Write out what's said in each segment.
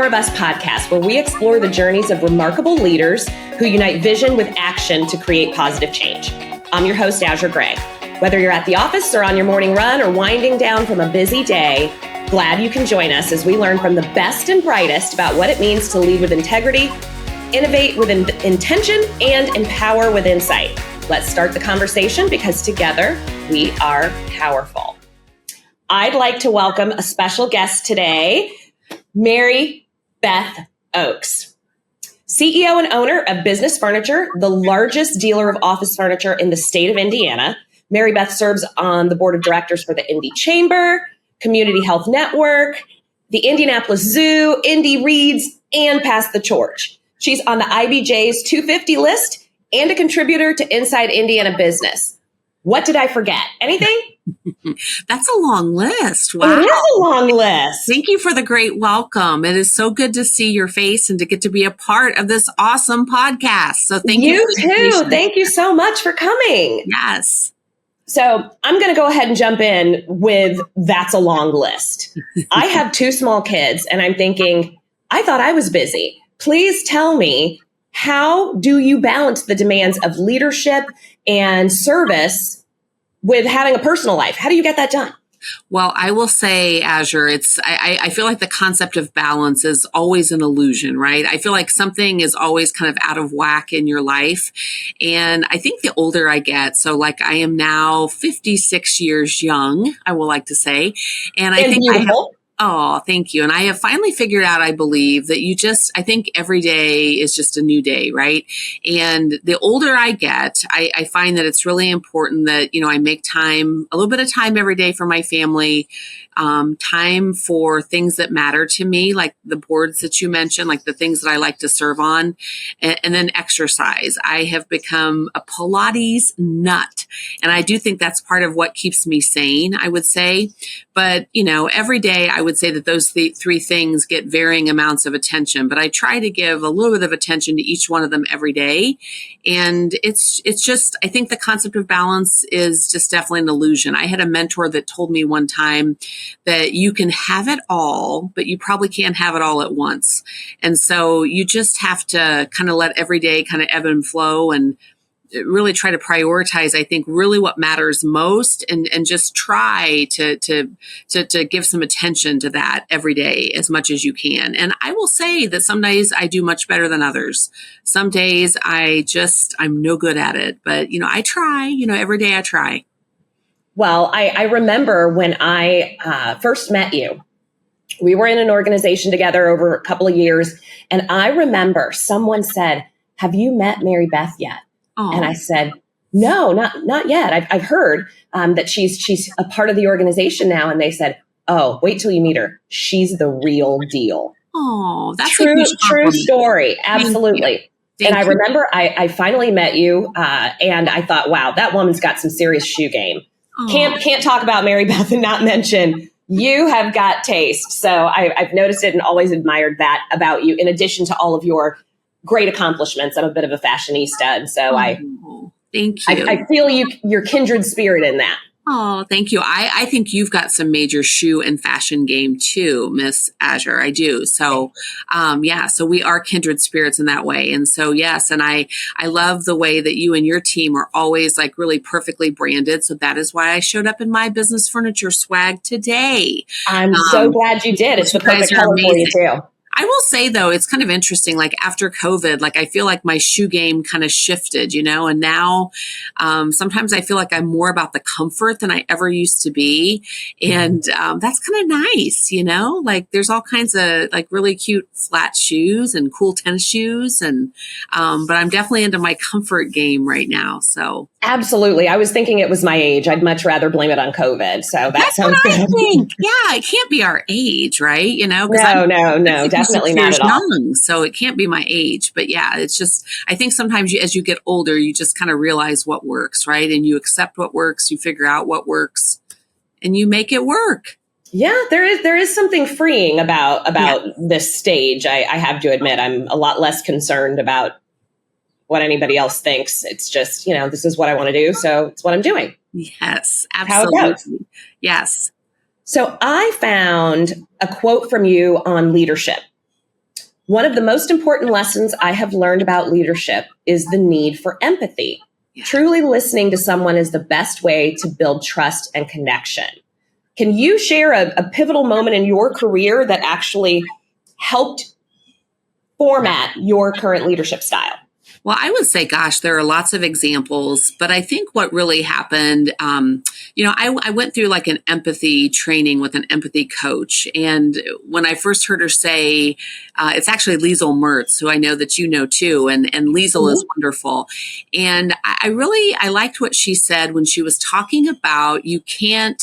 Power of Us podcast, where we explore the journeys of remarkable leaders who unite vision with action to create positive change. I'm your host, Aszure Gray. Whether you're at the office or on your morning run or winding down from a busy day, glad you can join us as we learn from the best and brightest about what it means to lead with integrity, innovate with intention, and empower with insight. Let's start the conversation because together we are powerful. I'd like to welcome a special guest today, Mary Beth Oaks, CEO and owner of Business Furniture, the largest dealer of office furniture in the state of Indiana. Mary Beth serves on the board of directors for the Indy Chamber, Community Health Network, the Indianapolis Zoo, Indy Reads, and Pass the Torch. She's on the IBJ's 250 list and a contributor to Inside Indiana Business. What did I forget? Anything? That's a long list. Wow. It is a long list. Thank you for the great welcome. It is so good to see your face and to get to be a part of this awesome podcast. So thank you. You too. Thank you so much for coming. Yes. So I'm going to go ahead and jump in with that's a long list. I have two small kids and I'm thinking, I thought I was busy. Please tell me, how do you balance the demands of leadership and service with having a personal life? How do you get that done? Well, I will say, Aszure, I feel like the concept of balance is always an illusion, right? I feel like something is always kind of out of whack in your life. And I think the older I get, so like I am now 56 years young, I will like to say. And I think beautiful. Oh, thank you. And I have finally figured out, I believe, that I think every day is just a new day, right? And the older I get, I find that it's really important that, I make time, a little bit of time every day for my family, time for things that matter to me, like the boards that you mentioned, like the things that I like to serve on, and then exercise. I have become a Pilates nut. And I do think that's part of what keeps me sane, I would say. But, every day I would say that those three things get varying amounts of attention, but I try to give a little bit of attention to each one of them every day. And it's just, I think the concept of balance is just definitely an illusion. I had a mentor that told me one time that you can have it all, but you probably can't have it all at once. And so you just have to kind of let every day kind of ebb and flow and really try to prioritize, I think, really what matters most and just try to give some attention to that every day as much as you can. And I will say that some days I do much better than others. Some days I'm no good at it, but, I try, every day I try. Well, I remember when I first met you, we were in an organization together over a couple of years. And I remember someone said, "Have you met Mary Beth yet?" Aww. And I said, "No, not yet. I've heard that she's a part of the organization now." And they said, "Oh, wait till you meet her. She's the real deal." Oh, that's true story. Absolutely. Thank I you. remember I finally met you and I thought, wow, that woman's got some serious shoe game. Aww. Can't talk about Mary Beth and not mention you have got taste. So I've noticed it and always admired that about you, in addition to all of your great accomplishments. I'm a bit of a fashionista, and so thank you. I feel your kindred spirit in that. Oh, thank you. I think you've got some major shoe and fashion game too, Miss Aszure. I do. So, so we are kindred spirits in that way. And so, yes. And I love the way that you and your team are always like really perfectly branded. So that is why I showed up in my Business Furniture swag today. I'm so glad you did. It's the perfect color for you too. I will say, though, it's kind of interesting, like after COVID, like I feel like my shoe game kind of shifted, and now sometimes I feel like I'm more about the comfort than I ever used to be. And that's kind of nice, like there's all kinds of like really cute flat shoes and cool tennis shoes. And but I'm definitely into my comfort game right now. So absolutely. I was thinking it was my age. I'd much rather blame it on COVID. So that's sounds what good. I think. Yeah, it can't be our age, right? No, definitely not at all. Young, so it can't be my age. But yeah, it's just, I think sometimes as you get older, you just kind of realize what works, right? And you accept what works, you figure out what works, and you make it work. Yeah, there is something freeing about this stage. I have to admit, I'm a lot less concerned about what anybody else thinks. It's just, this is what I want to do. So it's what I'm doing. Yes, absolutely. How it goes. Yes. So I found a quote from you on leadership. One of the most important lessons I have learned about leadership is the need for empathy. Yeah. Truly listening to someone is the best way to build trust and connection. Can you share a pivotal moment in your career that actually helped format your current leadership style? Well, I would say, gosh, there are lots of examples, but I think what really happened, I went through like an empathy training with an empathy coach. And when I first heard her say, it's actually Liesl Mertz, who I know that you know too, and Liesl is wonderful. And I liked what she said when she was talking about you can't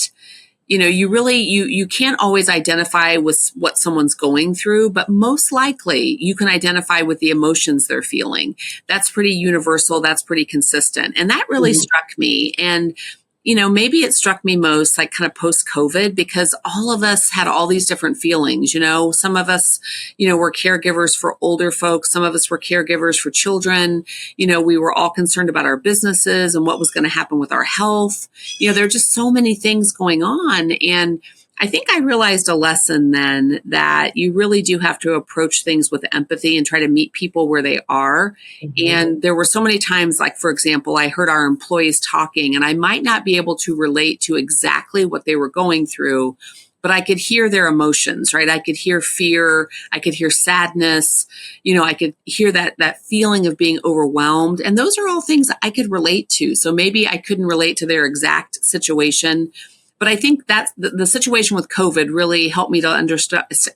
always identify with what someone's going through, but most likely you can identify with the emotions they're feeling. That's pretty universal. That's pretty consistent. And that really struck me. And, maybe it struck me most like kind of post-COVID because all of us had all these different feelings. Some of us, were caregivers for older folks. Some of us were caregivers for children. We were all concerned about our businesses and what was going to happen with our health. There are just so many things going on. And I think I realized a lesson then that you really do have to approach things with empathy and try to meet people where they are. And there were so many times, like, for example, I heard our employees talking and I might not be able to relate to exactly what they were going through, but I could hear their emotions, right? I could hear fear. I could hear sadness. I could hear that feeling of being overwhelmed. And those are all things I could relate to. So maybe I couldn't relate to their exact situation. But I think that the situation with COVID really helped me to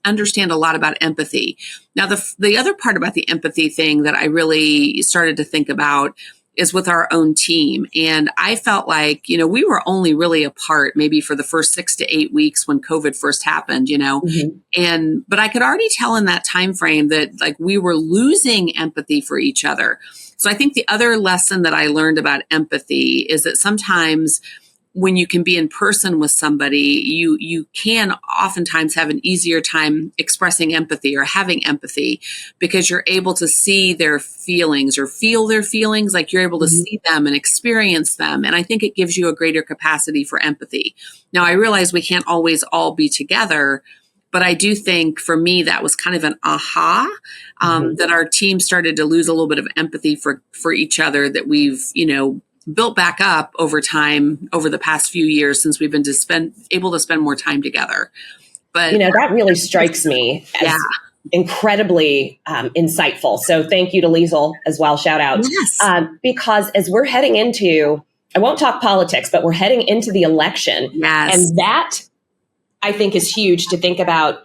understand a lot about empathy. Now, the other part about the empathy thing that I really started to think about is with our own team. And I felt like, we were only really apart maybe for the first 6 to 8 weeks when COVID first happened, but I could already tell in that time frame that like we were losing empathy for each other. So I think the other lesson that I learned about empathy is that sometimes when you can be in person with somebody, you can oftentimes have an easier time expressing empathy or having empathy because you're able to see their feelings or feel their feelings, like you're able to see them and experience them. And I think it gives you a greater capacity for empathy. Now, I realize we can't always all be together, but I do think for me, that was kind of an aha, that our team started to lose a little bit of empathy for each other that we've, built back up over time, over the past few years since we've been able to spend more time together. But that really strikes me as incredibly insightful. So thank you to Liesl as well. Shout out. Yes. Because as we're heading into, I won't talk politics, but we're heading into the election. Yes. And that I think is huge to think about,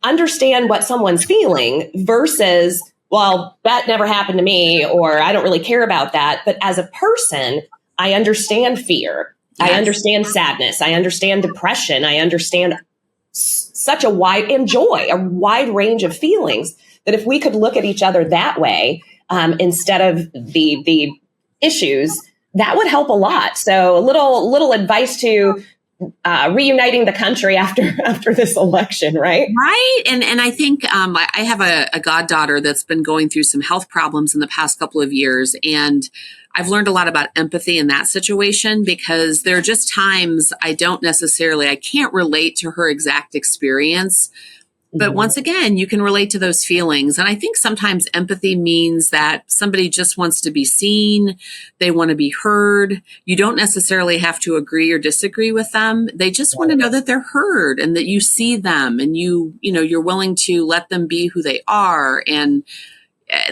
understand what someone's feeling versus, well, that never happened to me, or I don't really care about that. But as a person, I understand fear. Yes. I understand sadness. I understand depression. I understand such a wide range of feelings that if we could look at each other that way, instead of the issues, that would help a lot. So a little advice to reuniting the country after this election, right? Right. And I think I have a goddaughter that's been going through some health problems in the past couple of years. And I've learned a lot about empathy in that situation because there are just times I can't relate to her exact experience. But once again, you can relate to those feelings. And I think sometimes empathy means that somebody just wants to be seen. They want to be heard. You don't necessarily have to agree or disagree with them. They just want to know that they're heard and that you see them and you're willing to let them be who they are. And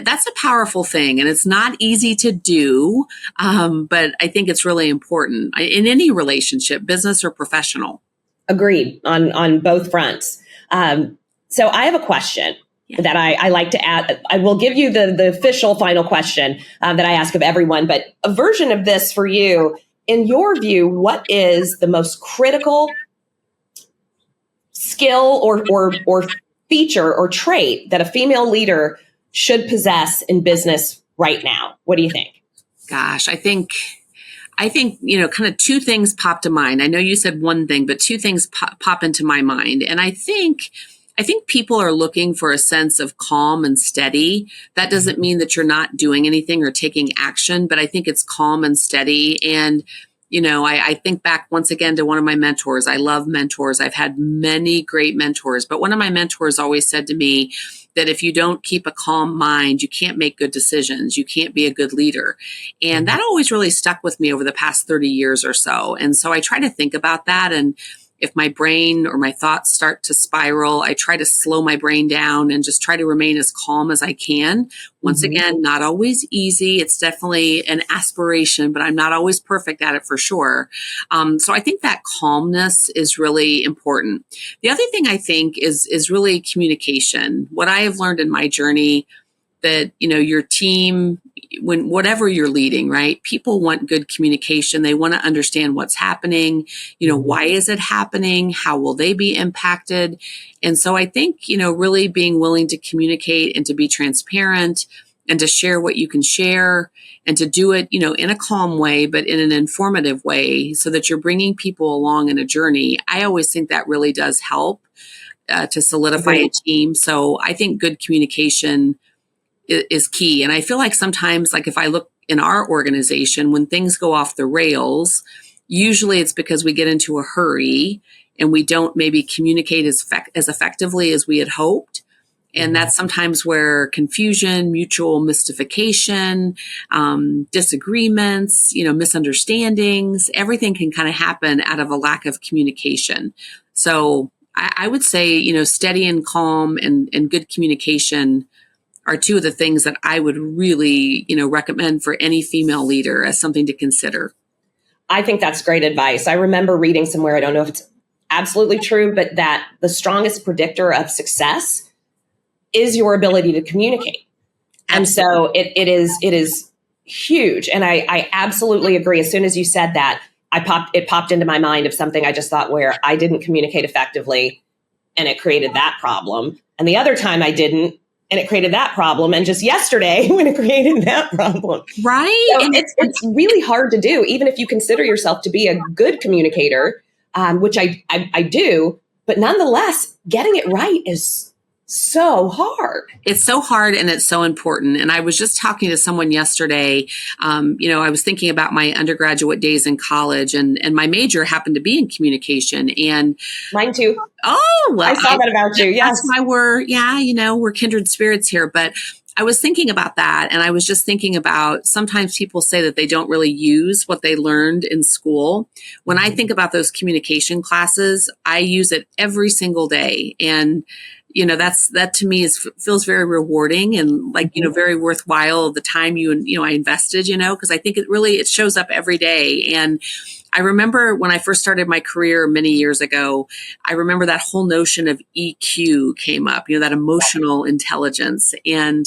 that's a powerful thing. And it's not easy to do. But I think it's really important in any relationship, business or professional. Agreed on both fronts. So I have a question that I like to add. I will give you the official final question that I ask of everyone, but a version of this for you. In your view, what is the most critical skill or feature or trait that a female leader should possess in business right now? What do you think? Gosh, I think, kind of two things pop to mind. I know you said one thing, but two things pop into my mind. And I think people are looking for a sense of calm and steady. That doesn't mean that you're not doing anything or taking action, but I think it's calm and steady. And I think back once again to one of my mentors. I love mentors. I've had many great mentors, but one of my mentors always said to me that if you don't keep a calm mind, you can't make good decisions. You can't be a good leader. And that always really stuck with me over the past 30 years or so. And so I try to think about that. And if my brain or my thoughts start to spiral, I try to slow my brain down and just try to remain as calm as I can. Once again, not always easy. It's definitely an aspiration, but I'm not always perfect at it for sure. So I think that calmness is really important. The other thing I think is really communication. What I have learned in my journey that, your team, whatever you're leading, right? People want good communication. They want to understand what's happening. Why is it happening? How will they be impacted? And so I think, really being willing to communicate and to be transparent and to share what you can share and to do it, in a calm way, but in an informative way so that you're bringing people along in a journey. I always think that really does help to solidify a team. So I think good communication is key. And I feel like sometimes, like if I look in our organization, when things go off the rails, usually it's because we get into a hurry and we don't maybe communicate as effectively as we had hoped. And that's sometimes where confusion, mutual mystification, disagreements, misunderstandings, everything can kind of happen out of a lack of communication. So I would say, steady and calm and good communication are two of the things that I would really, recommend for any female leader as something to consider. I think that's great advice. I remember reading somewhere, I don't know if it's absolutely true, but that the strongest predictor of success is your ability to communicate. Absolutely. And so it is huge. And I absolutely agree. As soon as you said that, it popped into my mind of something I just thought where I didn't communicate effectively and it created that problem. And the other time I didn't, and it created that problem. And just yesterday, when it created that problem. Right. So it's really hard to do, even if you consider yourself to be a good communicator, which I do. But nonetheless, getting it right is so hard. It's so hard and it's so important. And I was just talking to someone yesterday. I was thinking about my undergraduate days in college and my major happened to be in communication. And mine too. Oh, well, I saw that about you. Yes. That's why we're kindred spirits here. But I was thinking about that. And I was just thinking about sometimes people say that they don't really use what they learned in school. When I think about those communication classes, I use it every single day. And that to me feels very rewarding and like, very worthwhile the time I invested, because I think it shows up every day. And I remember when I first started my career many years ago, I remember that whole notion of EQ came up, that emotional intelligence. And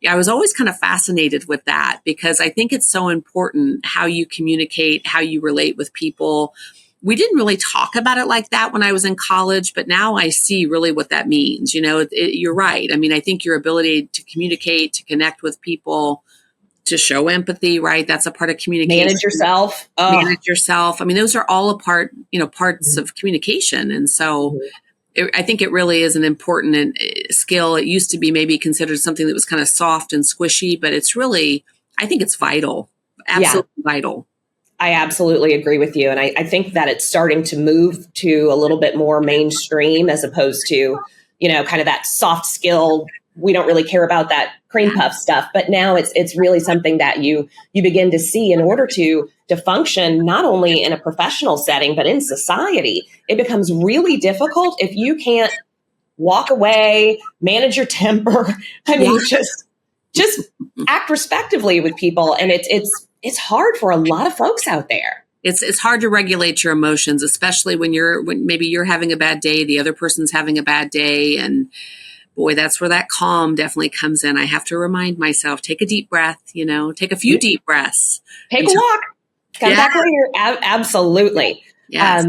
I was always kind of fascinated with that because I think it's so important how you communicate, how you relate with people. We didn't really talk about it like that when I was in college, but now I see really what that means. You're right. I mean, I think your ability to communicate, to connect with people, to show empathy, right? That's a part of communication. Manage yourself. Manage yourself. I mean, those are all parts of communication. And so I think it really is an important skill. It used to be maybe considered something that was kind of soft and squishy, but it's really, I think it's vital. Absolutely vital. I absolutely agree with you. And I think that it's starting to move to a little bit more mainstream as opposed to, kind of that soft skill. We don't really care about that cream puff stuff. But now it's really something that you begin to see in order to function, not only in a professional setting, but in society. It becomes really difficult if you can't walk away, manage your temper. I mean, just act respectively with people. And it's hard for a lot of folks out there. It's hard to regulate your emotions, especially when maybe you're having a bad day, the other person's having a bad day. And boy, that's where that calm definitely comes in. I have to remind myself, take a deep breath, take a few deep breaths. Take a walk. Come back later. Absolutely. Yes.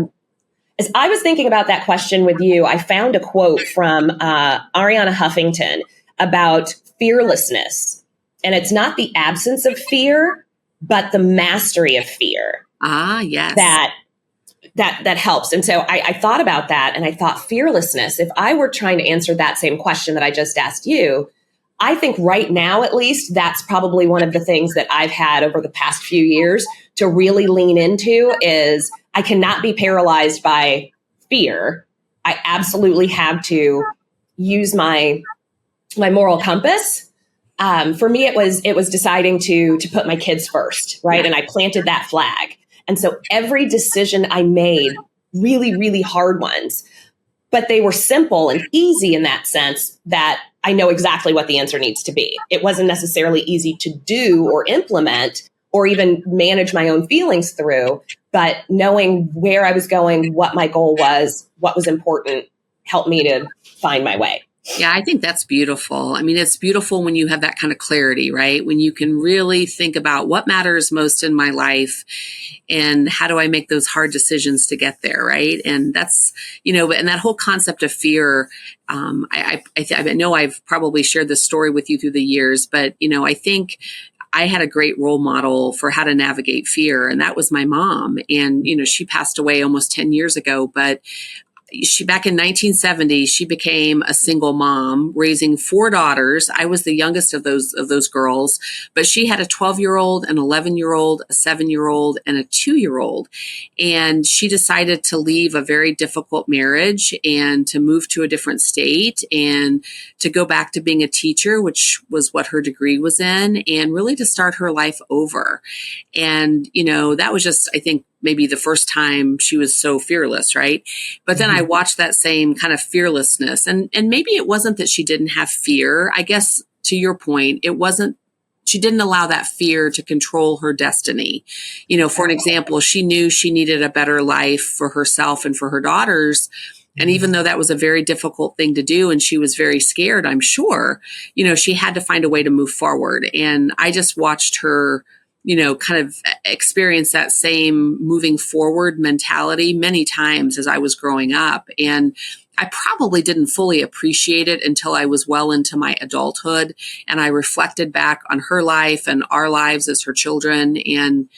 As I was thinking about that question with you, I found a quote from Ariana Huffington about fearlessness. And it's not the absence of fear, but the mastery of fear. Ah, yes. That helps. And so I thought about that and I thought fearlessness, if I were trying to answer that same question that I just asked you, I think right now, at least, that's probably one of the things that I've had over the past few years to really lean into is I cannot be paralyzed by fear. I absolutely have to use my moral compass. For me, it was deciding to put my kids first, right? And I planted that flag. And so every decision I made, really, really hard ones, but they were simple and easy in that sense that I know exactly what the answer needs to be. It wasn't necessarily easy to do or implement or even manage my own feelings through, but knowing where I was going, what my goal was, what was important, helped me to find my way. Yeah, I think that's beautiful. I mean, it's beautiful when you have that kind of clarity, right? When you can really think about what matters most in my life and how do I make those hard decisions to get there, right? And that's, and that whole concept of fear, I know I've probably shared this story with you through the years, but, I think I had a great role model for how to navigate fear, and that was my mom. And, she passed away almost 10 years ago, but back in 1970, she became a single mom, raising 4 daughters. I was the youngest of those girls, but she had a 12-year-old, an 11-year-old, a 7-year-old, and a 2-year-old. And she decided to leave a very difficult marriage and to move to a different state and to go back to being a teacher, which was what her degree was in, and really to start her life over. And, that was just, I think, maybe the first time she was so fearless, right? But then I watched that same kind of fearlessness. And maybe it wasn't that she didn't have fear. I guess to your point, she didn't allow that fear to control her destiny. For an example, she knew she needed a better life for herself and for her daughters. And even though that was a very difficult thing to do and she was very scared, I'm sure, she had to find a way to move forward. And I just watched her kind of experience that same moving forward mentality many times as I was growing up. And I probably didn't fully appreciate it until I was well into my adulthood. And I reflected back on her life and our lives as her children. And,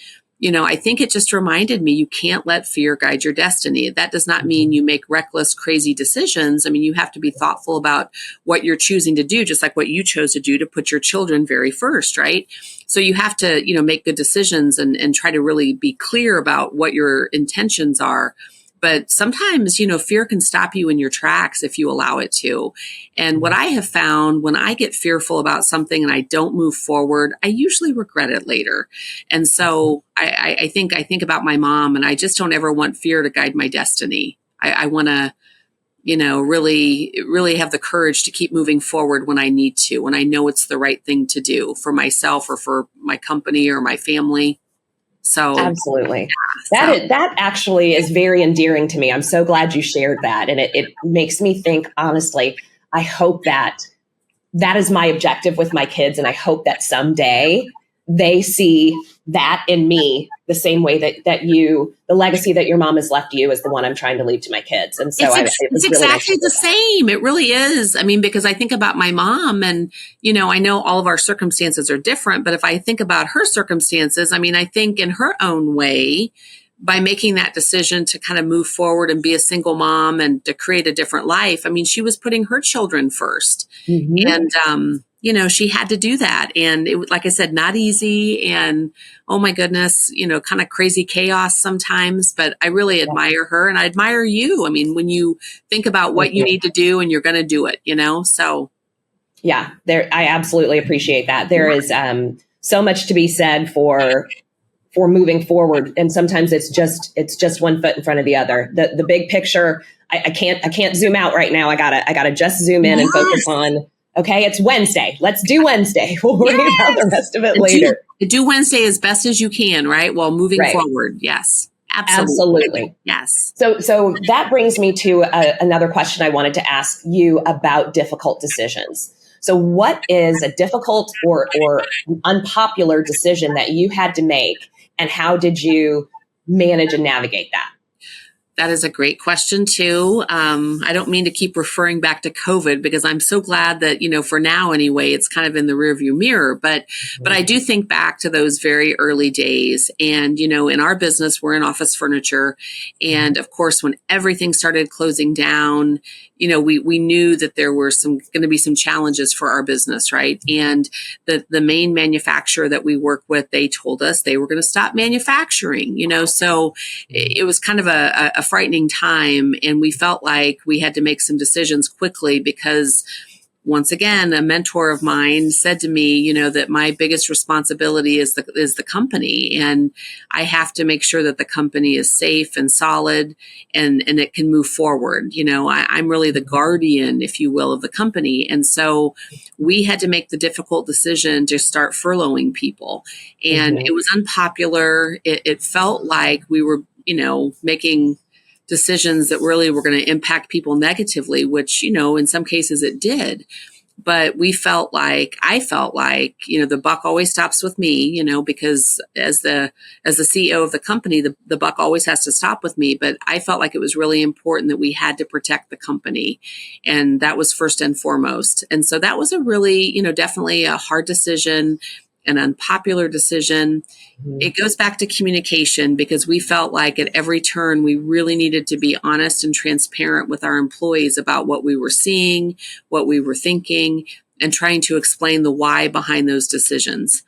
I think it just reminded me you can't let fear guide your destiny. That does not mean you make reckless, crazy decisions. I mean, you have to be thoughtful about what you're choosing to do, just like what you chose to do to put your children very first, right? So you have to, make good decisions and try to really be clear about what your intentions are. But sometimes, fear can stop you in your tracks if you allow it to. And what I have found when I get fearful about something and I don't move forward, I usually regret it later. And so I think about my mom, and I just don't ever want fear to guide my destiny. I want to, really, really have the courage to keep moving forward when I need to, when I know it's the right thing to do for myself or for my company or my family. So absolutely. That actually is very endearing to me. I'm so glad you shared that. And it makes me think, honestly, I hope that is my objective with my kids. And I hope that someday they see that in me the same way that the legacy that your mom has left you is the one I'm trying to leave to my kids. And so it's exactly the same. It really is. I mean, because I think about my mom and, I know all of our circumstances are different, but if I think about her circumstances, I mean, I think in her own way, by making that decision to kind of move forward and be a single mom and to create a different life, I mean, she was putting her children first. Mm-hmm. And, she had to do that. And it was, like I said, not easy. And oh my goodness, kind of crazy chaos sometimes, but I really admire her and I admire you. I mean, when you think about what you need to do and you're going to do it, so. Yeah, I absolutely appreciate that. There is so much to be said for moving forward. And sometimes it's just one foot in front of the other. The big picture, I can't zoom out right now. I gotta just zoom in and focus on, okay, it's Wednesday. Let's do Wednesday. We'll worry about the rest of it later. Do Wednesday as best as you can, right? While moving forward. Yes, absolutely. Yes. So that brings me to another question I wanted to ask you about difficult decisions. So what is a difficult or unpopular decision that you had to make, and how did you manage and navigate that? That is a great question too. I don't mean to keep referring back to COVID because I'm so glad that, for now anyway, it's kind of in the rearview mirror. But I do think back to those very early days. And, in our business, we're in office furniture. And of course, when everything started closing down, we knew that there were going to be some challenges for our business, right? And the main manufacturer that we work with, they told us they were going to stop manufacturing, so it was kind of a frightening time. And we felt like we had to make some decisions quickly because once again, a mentor of mine said to me, that my biggest responsibility is the company, and I have to make sure that the company is safe and solid and it can move forward. I'm really the guardian, if you will, of the company. And so we had to make the difficult decision to start furloughing people. And it was unpopular. It felt like we were, making decisions that really were going to impact people negatively, which, in some cases it did. But I felt like, the buck always stops with me, because as the CEO of the company, the buck always has to stop with me. But I felt like it was really important that we had to protect the company. And that was first and foremost. And so that was a really, definitely a hard decision, an unpopular decision. It goes back to communication because we felt like at every turn, we really needed to be honest and transparent with our employees about what we were seeing, what we were thinking, and trying to explain the why behind those decisions.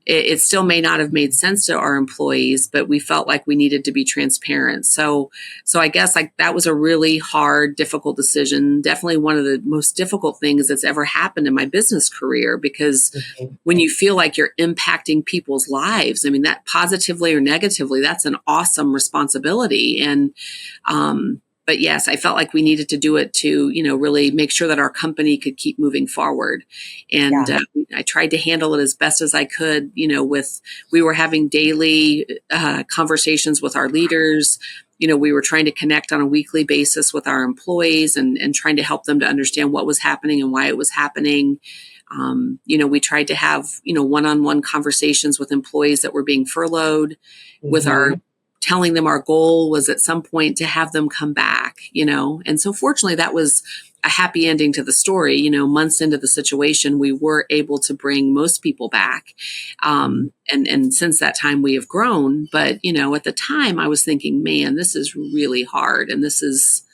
It still may not have made sense to our employees, but we felt like we needed to be transparent. So I guess that was a really hard, difficult decision. Definitely one of the most difficult things that's ever happened in my business career, because when you feel like you're impacting people's lives, I mean, that positively or negatively, that's an awesome responsibility. And, but yes, I felt like we needed to do it to, really make sure that our company could keep moving forward. And I tried to handle it as best as I could, we were having daily conversations with our leaders. We were trying to connect on a weekly basis with our employees and trying to help them to understand what was happening and why it was happening. We tried to have, one-on-one conversations with employees that were being furloughed with telling them our goal was at some point to have them come back, and so fortunately that was a happy ending to the story. Months into the situation, we were able to bring most people back. And since that time we have grown, but at the time I was thinking, man, this is really hard. And this is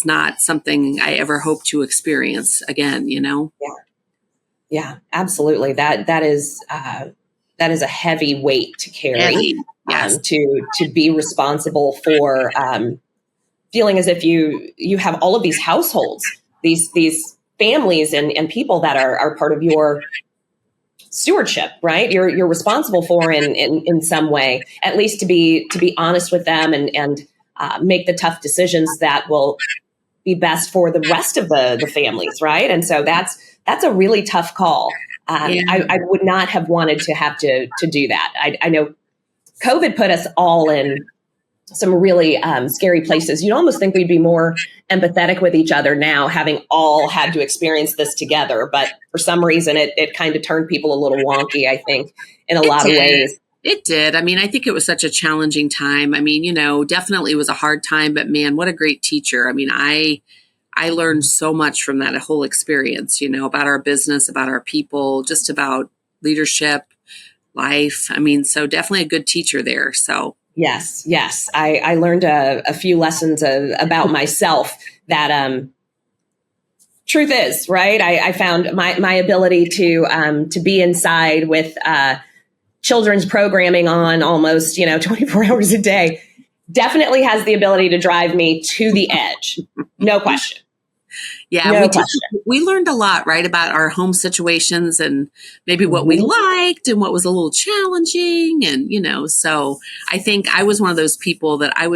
not something I ever hope to experience again, Yeah, absolutely. That is a heavy weight to carry. Heavy. Yes. To be responsible for feeling as if you have all of these households, these families and people that are part of your stewardship, right? You're responsible for in some way, at least to be honest with them and make the tough decisions that will be best for the rest of the families, right? And so that's a really tough call. I would not have wanted to have to do that. I know COVID put us all in some really scary places. You'd almost think we'd be more empathetic with each other now, having all had to experience this together. But for some reason, it kind of turned people a little wonky, I think, in a lot of ways. It did. I mean, I think it was such a challenging time. I mean, definitely it was a hard time, but man, what a great teacher. I mean, I learned so much from that whole experience, about our business, about our people, just about leadership, life. I mean, so definitely a good teacher there. So yes. I learned a few lessons about myself that truth is, right? I found my ability to be inside with children's programming on almost 24 hours a day definitely has the ability to drive me to the edge. No question. Yeah, we learned a lot, right, about our home situations and maybe what we liked and what was a little challenging. And, so I think I was one of those people that I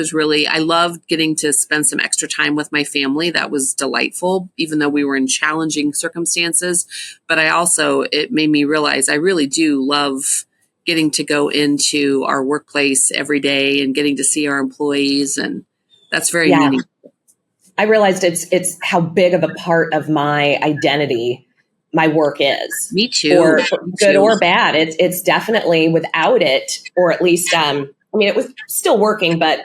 loved getting to spend some extra time with my family. That was delightful, even though we were in challenging circumstances. But it made me realize I really do love getting to go into our workplace every day and getting to see our employees. And that's very meaningful. I realized it's how big of a part of my identity my work is. Me too. Or good or bad. It's definitely without it, or at least, it was still working, but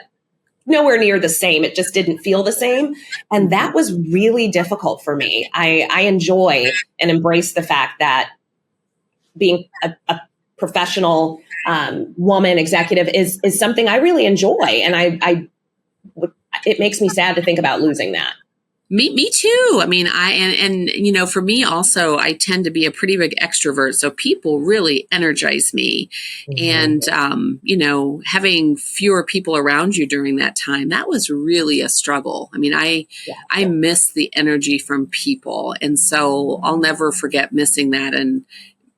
nowhere near the same. It just didn't feel the same. And that was really difficult for me. I enjoy and embrace the fact that being a professional woman executive is something I really enjoy. And it makes me sad to think about losing that. Me too. I mean, and for me also, I tend to be a pretty big extrovert. So people really energize me. And, having fewer people around you during that time, that was really a struggle. I mean, I miss the energy from people. And so I'll never forget missing that. And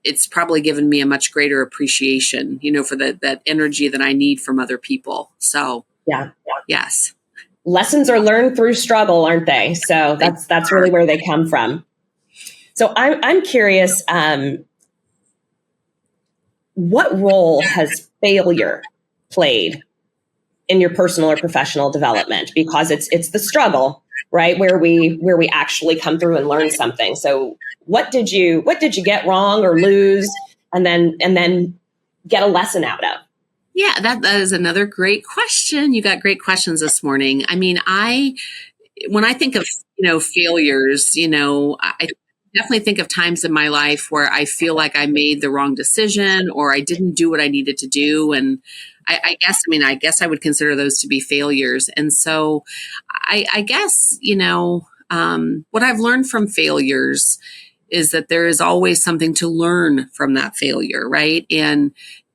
it's probably given me a much greater appreciation, for that energy that I need from other people. So, yes. Lessons are learned through struggle, aren't they? So that's really where they come from. So I'm curious, what role has failure played in your personal or professional development? Because it's the struggle, right, where we actually come through and learn something. So what did you get wrong or lose, and then get a lesson out of? Yeah, that is another great question. You got great questions this morning. I mean, when I think of, failures, I definitely think of times in my life where I feel like I made the wrong decision or I didn't do what I needed to do. And I guess I would consider those to be failures. And so I guess, what I've learned from failures is that there is always something to learn from that failure, right? And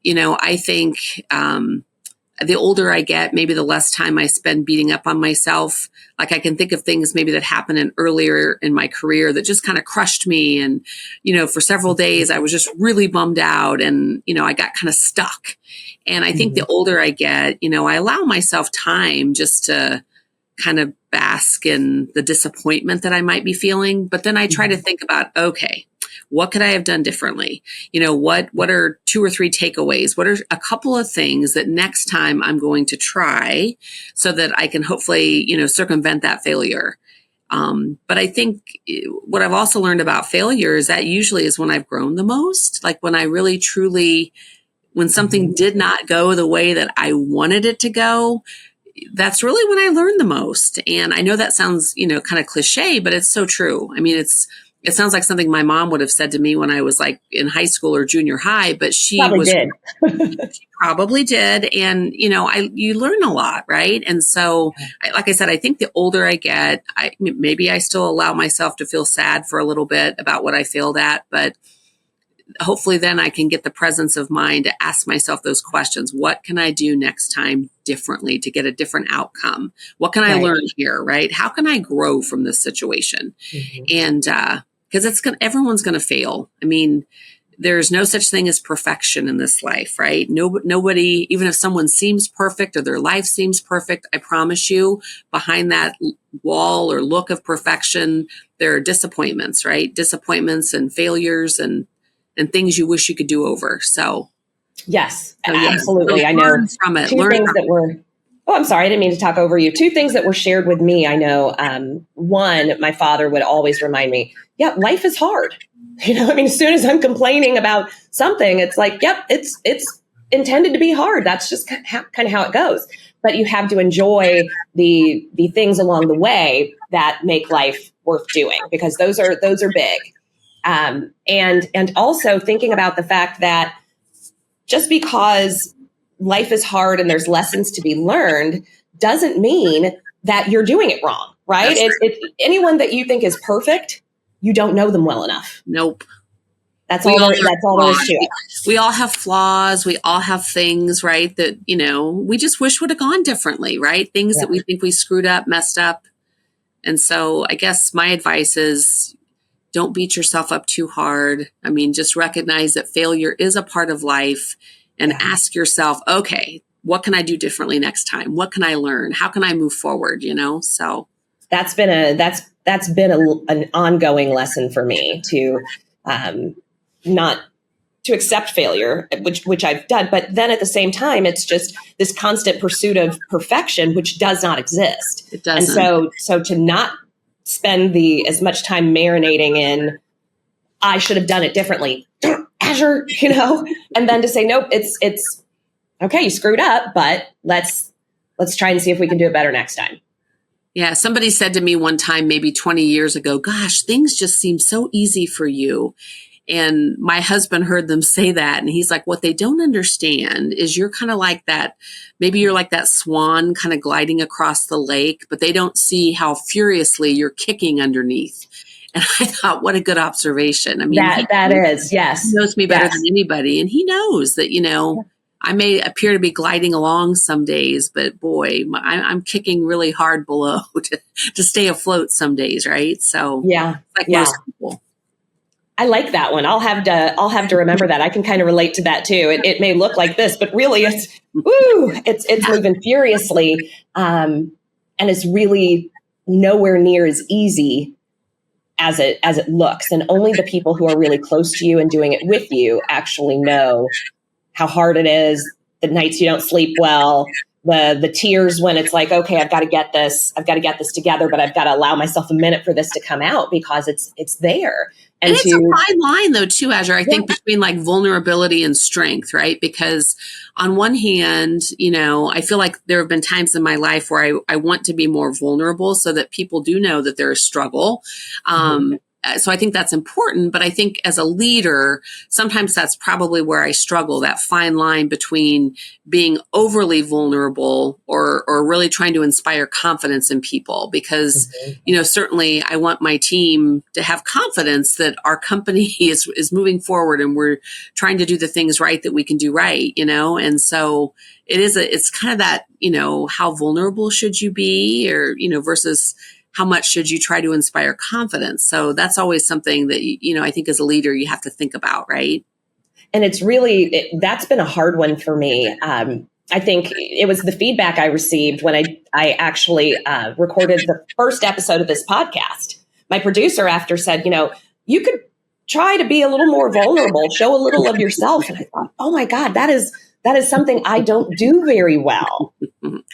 I think the older I get, maybe the less time I spend beating up on myself. Like I can think of things maybe that happened earlier in my career that just kind of crushed me. And, for several days, I was just really bummed out and, I got kind of stuck. And I think the older I get, I allow myself time just to kind of bask in the disappointment that I might be feeling. But then I try to think about, okay, what could I have done differently? What are 2 or 3 takeaways? What are a couple of things that next time I'm going to try so that I can hopefully, circumvent that failure? But I think what I've also learned about failure is that usually is when I've grown the most, like when I really truly, when something did not go the way that I wanted it to go, that's really when I learned the most. And I know that sounds, kind of cliche, but it's so true. I mean, it sounds like something my mom would have said to me when I was like in high school or junior high, but she probably did. And, you learn a lot, right? And so, like I said, I think the older I get, maybe I still allow myself to feel sad for a little bit about what I failed at, but hopefully then I can get the presence of mind to ask myself those questions. What can I do next time differently to get a different outcome? What can I learn here, right? How can I grow from this situation? And because everyone's going to fail. I mean, there's no such thing as perfection in this life, right? Nobody, even if someone seems perfect or their life seems perfect, I promise you, behind that wall or look of perfection, there are disappointments, right? Disappointments and failures and things you wish you could do over. So, yes, absolutely. I know from it. Two things that were. Oh, I'm sorry. I didn't mean to talk over you. 2 things that were shared with me. I know. One, my father would always remind me, life is hard. As soon as I'm complaining about something, it's like, it's intended to be hard. That's just kind of how it goes. But you have to enjoy the things along the way that make life worth doing, because those are big. And also thinking about the fact that just because life is hard and there's lessons to be learned doesn't mean that you're doing it wrong, right? It's anyone that you think is perfect, you don't know them well enough. Nope. That's all there is to it. We all have flaws. We all have things, right, that, we just wish would have gone differently, right? Things that we think we screwed up, messed up. And so I guess my advice is, don't beat yourself up too hard. I mean, just recognize that failure is a part of life and ask yourself, okay, what can I do differently next time? What can I learn? How can I move forward? So that's been an ongoing lesson for me to not to accept failure, which I've done. But then at the same time, it's just this constant pursuit of perfection, which does not exist. It doesn't. And so to not spend as much time marinating in, I should have done it differently, Aszure, and then to say, nope, it's okay, you screwed up, but let's let's try and see if we can do it better next time. Yeah. Somebody said to me one time, maybe 20 years ago, gosh, things just seem so easy for you. And my husband heard them say that. And he's like, what they don't understand is you're kind of like that. Maybe you're like that swan kind of gliding across the lake, but they don't see how furiously you're kicking underneath. And I thought, what a good observation. I mean, that is, yes. He knows me better than anybody. And he knows that, I may appear to be gliding along some days, but boy, I'm kicking really hard below to stay afloat some days. Right. So like most people. I like that one. I'll have to remember that. I can kind of relate to that too. It may look like this, but really it's moving furiously. And it's really nowhere near as easy as it looks. And only the people who are really close to you and doing it with you actually know how hard it is, the nights you don't sleep well, the tears when it's like, okay, I've got to get this together, but I've got to allow myself a minute for this to come out because it's there. And it's a fine line though too, Aszure, I think between like vulnerability and strength, right? Because on one hand, I feel like there have been times in my life where I want to be more vulnerable so that people do know that there's struggle. So I think that's important, but I think as a leader, sometimes that's probably where I struggle, that fine line between being overly vulnerable or really trying to inspire confidence in people. Because, certainly I want my team to have confidence that our company is moving forward and we're trying to do the things right that we can do right, and so it's kind of that, how vulnerable should you be or, versus how much should you try to inspire confidence? So that's always something that, I think as a leader, you have to think about, right? And it's really, that's been a hard one for me. I think it was the feedback I received when I actually recorded the first episode of this podcast. My producer after said, you could try to be a little more vulnerable, show a little of yourself. And I thought, oh my God, that is something I don't do very well.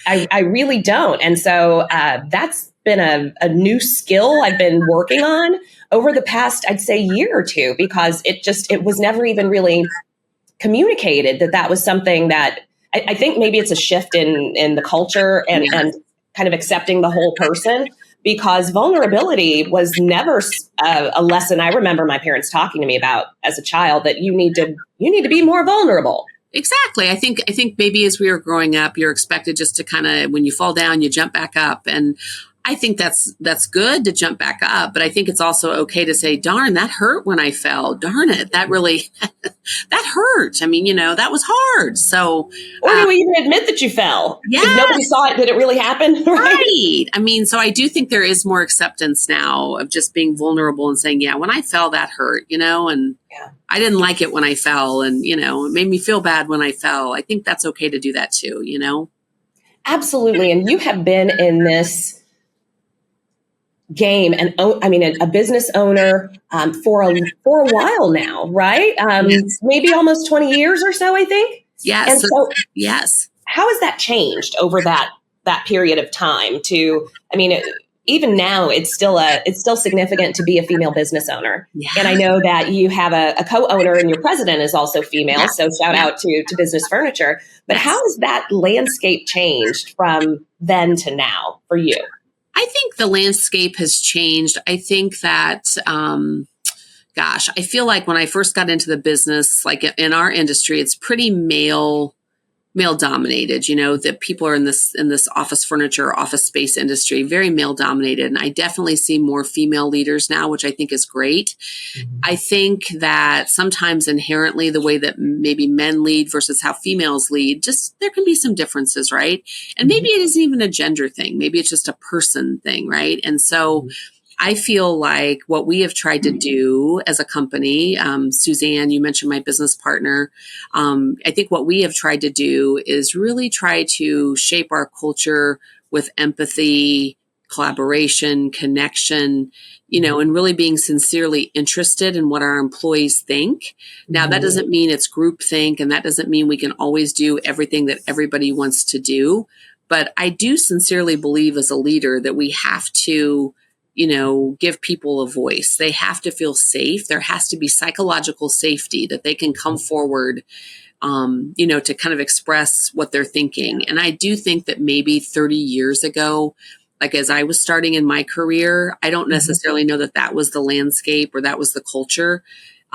I really don't. And so that's been a new skill I've been working on over the past, I'd say, year or two, because it was never even really communicated that was something that I think maybe it's a shift in the culture and kind of accepting the whole person, because vulnerability was never a lesson I remember my parents talking to me about as a child, that you need to be more vulnerable. Exactly. I think maybe as we were growing up, you're expected just to kind of, when you fall down, you jump back up. And I think that's good to jump back up, but I think it's also okay to say, darn, that hurt when I fell. Darn it. That really, that hurt. I mean, that was hard. So, or do we even admit that you fell? Yeah. If nobody saw it, did it really happen? Right. I mean, so I do think there is more acceptance now of just being vulnerable and saying, yeah, when I fell, that hurt, and I didn't like it when I fell, and, it made me feel bad when I fell. I think that's okay to do that too, Absolutely. And you have been in this game, and a business owner for a while now, right? Yes. Maybe almost 20 years or so, I think. Yes. And so, yes. How has that changed over that period of time? Even now, it's still significant to be a female business owner. Yeah. And I know that you have a co-owner, and your president is also female. Yeah. So shout out to Business Furniture. But how has that landscape changed from then to now for you? I think the landscape has changed. I think that, I feel like when I first got into the business, like in our industry, it's pretty male dominated, that people are in this office furniture, office space industry, very male dominated. And I definitely see more female leaders now, which I think is great. Mm-hmm. I think that sometimes inherently the way that maybe men lead versus how females lead, just there can be some differences, right? And maybe it isn't even a gender thing. Maybe it's just a person thing, right? And so I feel like what we have tried to do as a company, Suzanne, you mentioned my business partner. I think what we have tried to do is really try to shape our culture with empathy, collaboration, connection, and really being sincerely interested in what our employees think. Now, that doesn't mean it's groupthink, and that doesn't mean we can always do everything that everybody wants to do. But I do sincerely believe as a leader that we have to give people a voice. They have to feel safe. There has to be psychological safety that they can come forward to kind of express what they're thinking. And I do think that maybe 30 years ago, like as I was starting in my career, I don't necessarily know that that was the landscape or that was the culture.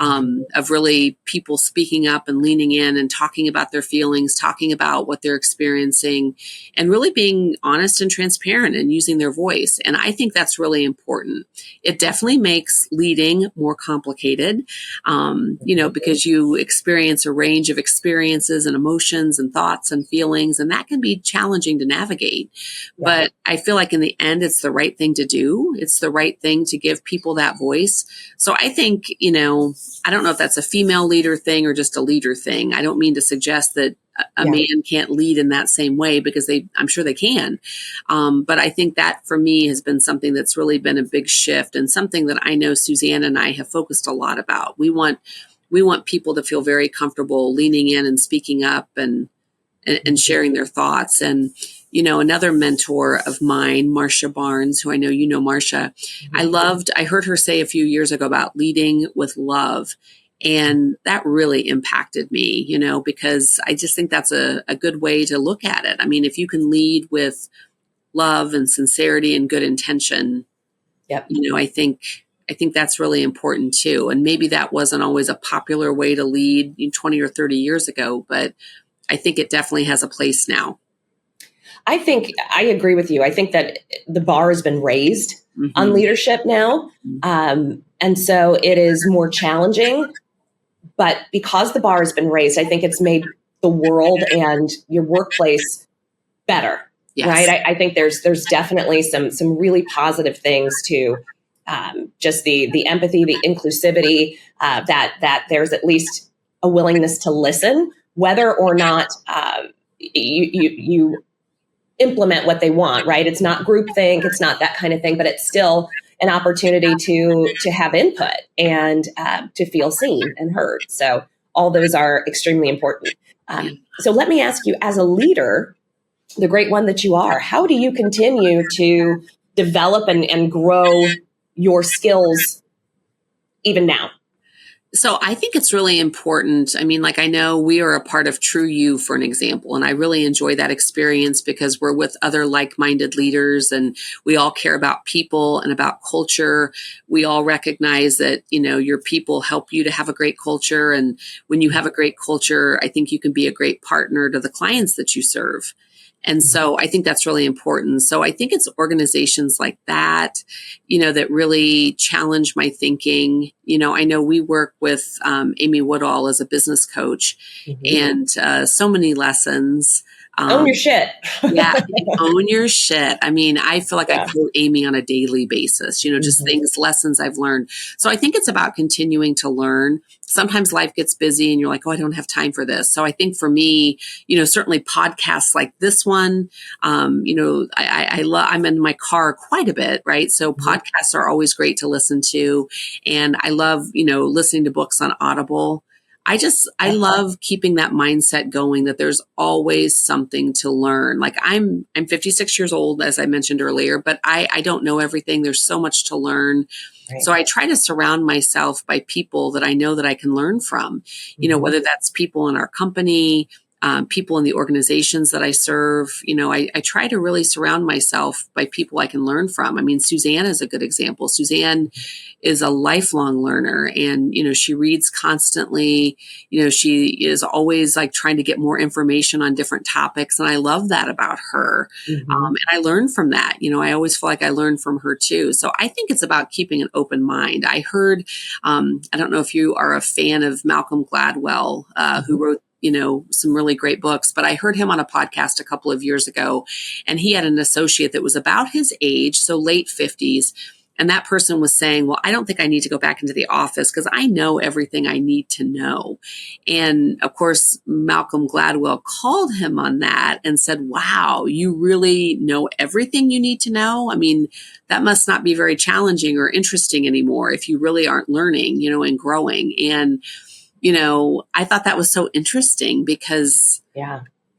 Of really people speaking up and leaning in and talking about their feelings, talking about what they're experiencing, and really being honest and transparent and using their voice. And I think that's really important. It definitely makes leading more complicated, because you experience a range of experiences and emotions and thoughts and feelings, and that can be challenging to navigate. Yeah. But I feel like in the end, it's the right thing to do. It's the right thing to give people that voice. So I think, I don't know if that's a female leader thing or just a leader thing. I don't mean to suggest that a man can't lead in that same way, because I'm sure they can. But I think that for me has been something that's really been a big shift, and something that I know Suzanne and I have focused a lot about. We want people to feel very comfortable leaning in and speaking up and sharing their thoughts. And, another mentor of mine, Marcia Barnes, who I know you know, Marcia, I heard her say a few years ago about leading with love. And that really impacted me, because I just think that's a good way to look at it. I mean, if you can lead with love and sincerity and good intention, I think that's really important too. And maybe that wasn't always a popular way to lead 20 or 30 years ago, but I think it definitely has a place now. I think I agree with you. I think that the bar has been raised on leadership now. And so it is more challenging. But because the bar has been raised, I think it's made the world and your workplace better. Yes. Right? I think there's definitely some really positive things to just the empathy, the inclusivity, that there's at least a willingness to listen, whether or not you implement what they want, right? It's not groupthink, it's not that kind of thing, but it's still an opportunity to have input and to feel seen and heard. So all those are extremely important. So let me ask you, as a leader, the great one that you are, how do you continue to develop and grow your skills even now? So I think it's really important. I mean, I know we are a part of True You, for an example, and I really enjoy that experience because we're with other like-minded leaders and we all care about people and about culture. We all recognize that, your people help you to have a great culture. And when you have a great culture, I think you can be a great partner to the clients that you serve. And so I think that's really important. So I think it's organizations like that, that really challenge my thinking. I know we work with Amy Woodall as a business coach, and so many lessons. Own your shit. Yeah, own your shit. I mean, I feel like I quote Amy on a daily basis, just lessons I've learned. So I think it's about continuing to learn. Sometimes life gets busy and you're like, oh, I don't have time for this. So I think for me, certainly podcasts like this one, I'm in my car quite a bit, right? So podcasts are always great to listen to. And I love, listening to books on Audible. I love keeping that mindset going, that there's always something to learn. I'm 56 years old, as I mentioned earlier, but I don't know everything. There's so much to learn. Right. So I try to surround myself by people that I know that I can learn from, whether that's people in our company, people in the organizations that I serve. I try to really surround myself by people I can learn from. I mean, Suzanne is a good example. Suzanne is a lifelong learner, and, she reads constantly. She is always trying to get more information on different topics. And I love that about her. And I learn from that. I always feel like I learn from her too. So I think it's about keeping an open mind. I heard, I don't know if you are a fan of Malcolm Gladwell, who wrote some really great books, but I heard him on a podcast a couple of years ago, and he had an associate that was about his age, so late 50s. And that person was saying, well, I don't think I need to go back into the office because I know everything I need to know. And of course, Malcolm Gladwell called him on that and said, wow, you really know everything you need to know? I mean, that must not be very challenging or interesting anymore if you really aren't learning, and growing. And I thought that was so interesting because,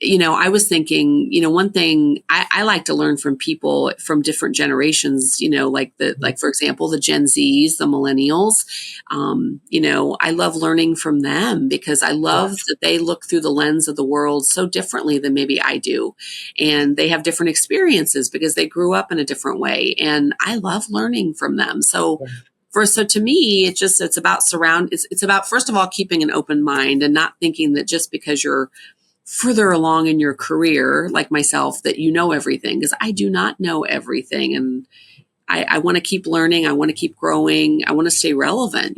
I was thinking, one thing I like to learn from people from different generations, like for example, the Gen Zs, the millennials. I love learning from them because I love that they look through the lens of the world so differently than maybe I do. And they have different experiences because they grew up in a different way. And I love learning from them. So to me, it's about it's about, first of all, keeping an open mind and not thinking that just because you're further along in your career, like myself, that you know everything, because I do not know everything. And I want to keep learning. I want to keep growing. I want to stay relevant,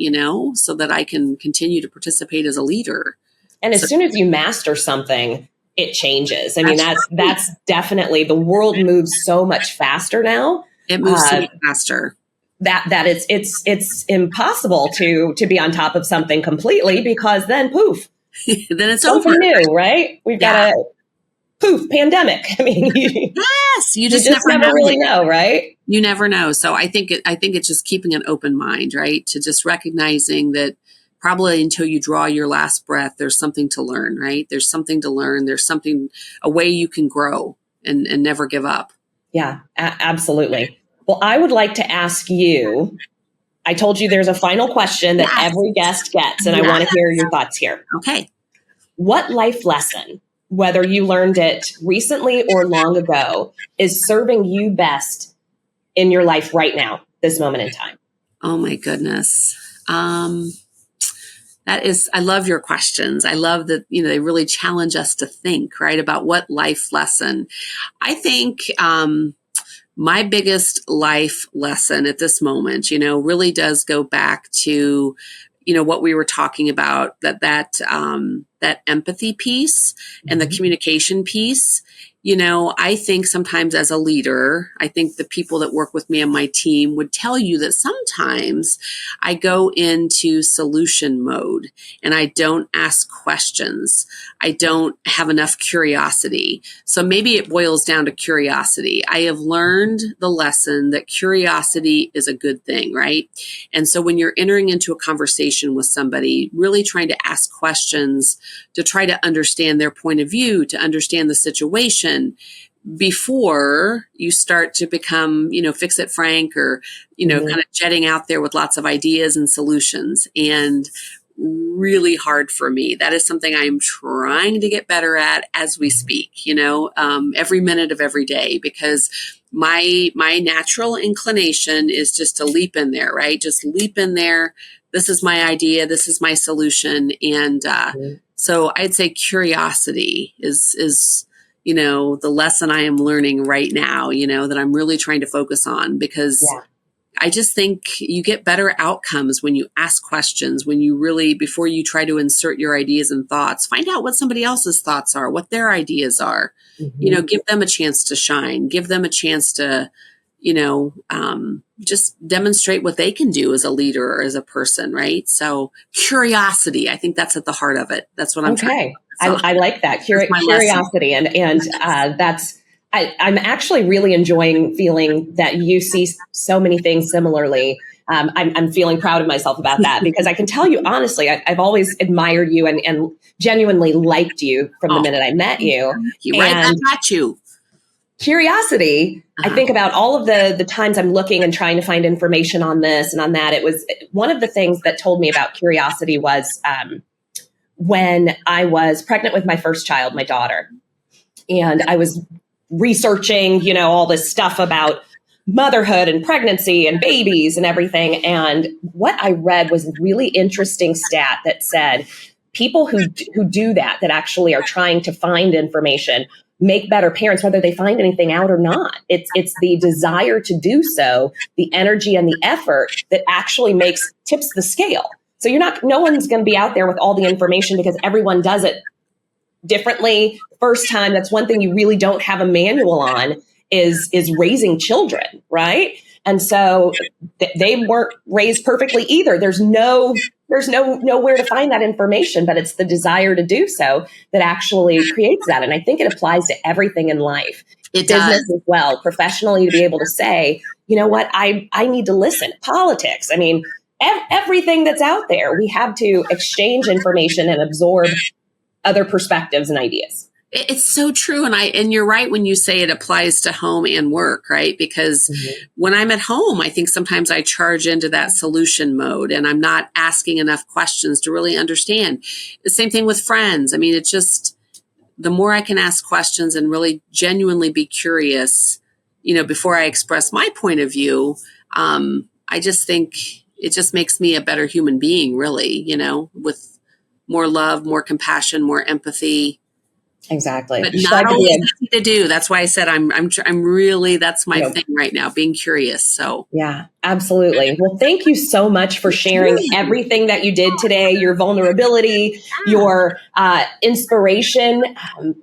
so that I can continue to participate as a leader. And as soon as you master something, it changes. I mean, that's definitely, the world moves so much faster now. It moves so much faster. That it's impossible to be on top of something completely, because then poof, then it's something over. New, right? We've got a poof pandemic. I mean, you just never really know, right? You never know. So I think it's just keeping an open mind, right? To just recognizing that probably until you draw your last breath, there's something to learn, right? There's something to learn. There's a way you can grow and never give up. Yeah, absolutely. Well, I would like to ask you, I told you there's a final question that every guest gets, and I want to hear your thoughts here. Okay. What life lesson, whether you learned it recently or long ago, is serving you best in your life right now, this moment in time? Oh my goodness. I love your questions. I love that, they really challenge us to think, right, about what life lesson. I think, my biggest life lesson at this moment, really does go back to, what we were talking about, that empathy piece and the communication piece. I think sometimes as a leader, I think the people that work with me on my team would tell you that sometimes I go into solution mode and I don't ask questions. I don't have enough curiosity. So maybe it boils down to curiosity. I have learned the lesson that curiosity is a good thing, right? And so when you're entering into a conversation with somebody, really trying to ask questions to try to understand their point of view, to understand the situation, before you start to become, fix it Frank, or, kind of jetting out there with lots of ideas and solutions. And really hard for me. That is something I'm trying to get better at as we speak, every minute of every day, because my natural inclination is just to leap in there, right? Just leap in there. This is my idea. This is my solution. And so I'd say curiosity is the lesson I am learning right now, that I'm really trying to focus on, because I just think you get better outcomes when you ask questions, when you really, before you try to insert your ideas and thoughts, find out what somebody else's thoughts are, what their ideas are, give them a chance to shine, give them a chance to, just demonstrate what they can do as a leader or as a person, right? So curiosity, I think that's at the heart of it. That's what I'm trying. I like that. Curiosity. And I'm actually really enjoying feeling that you see so many things similarly. I'm feeling proud of myself about that, because I can tell you honestly, I've always admired you and genuinely liked you from the minute I met you. Right back at you. Curiosity, I think about all of the times I'm looking and trying to find information on this and on that. It was one of the things that told me about curiosity was when I was pregnant with my first child, my daughter, and I was researching, all this stuff about motherhood and pregnancy and babies and everything. And what I read was a really interesting stat that said people who do that actually are trying to find information, make better parents, whether they find anything out or not. It's the desire to do so, the energy and the effort that actually tips the scale. So no one's going to be out there with all the information, because everyone does it differently. First time, that's one thing you really don't have a manual on is raising children, right? And so they weren't raised perfectly either. There's nowhere to find that information, but it's the desire to do so that actually creates that. And I think it applies to everything in life. It business does. as well, professionally, to be able to say, you know what, I need to listen. Politics. I mean, everything that's out there, we have to exchange information and absorb other perspectives and ideas. It's so true. And you're right when you say it applies to home and work, right? Because when I'm at home, I think sometimes I charge into that solution mode and I'm not asking enough questions to really understand. The same thing with friends. I mean, it's just the more I can ask questions and really genuinely be curious, before I express my point of view, I just think it just makes me a better human being, really, with more love, more compassion, more empathy. Exactly. But not always easy to do. That's why I said I'm really, that's my thing right now, being curious. So yeah, absolutely. Well, thank you so much for sharing everything that you did today, your vulnerability, your inspiration,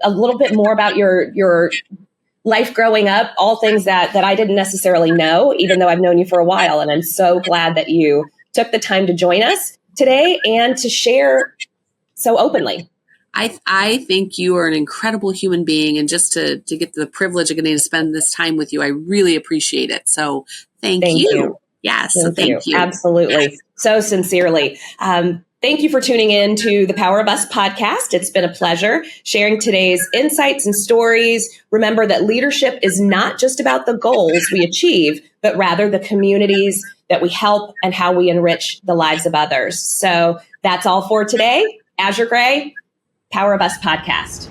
a little bit more about your life growing up, all things that I didn't necessarily know, even though I've known you for a while. And I'm so glad that you took the time to join us today and to share so openly. I think you are an incredible human being, and just to get the privilege of getting to spend this time with you, I really appreciate it. So thank you. Yes, thank you. Absolutely. So sincerely. Thank you for tuning in to the Power of Us podcast. It's been a pleasure sharing today's insights and stories. Remember that leadership is not just about the goals we achieve, but rather the communities that we help and how we enrich the lives of others. So that's all for today. Aszure Gray, Power of Us podcast.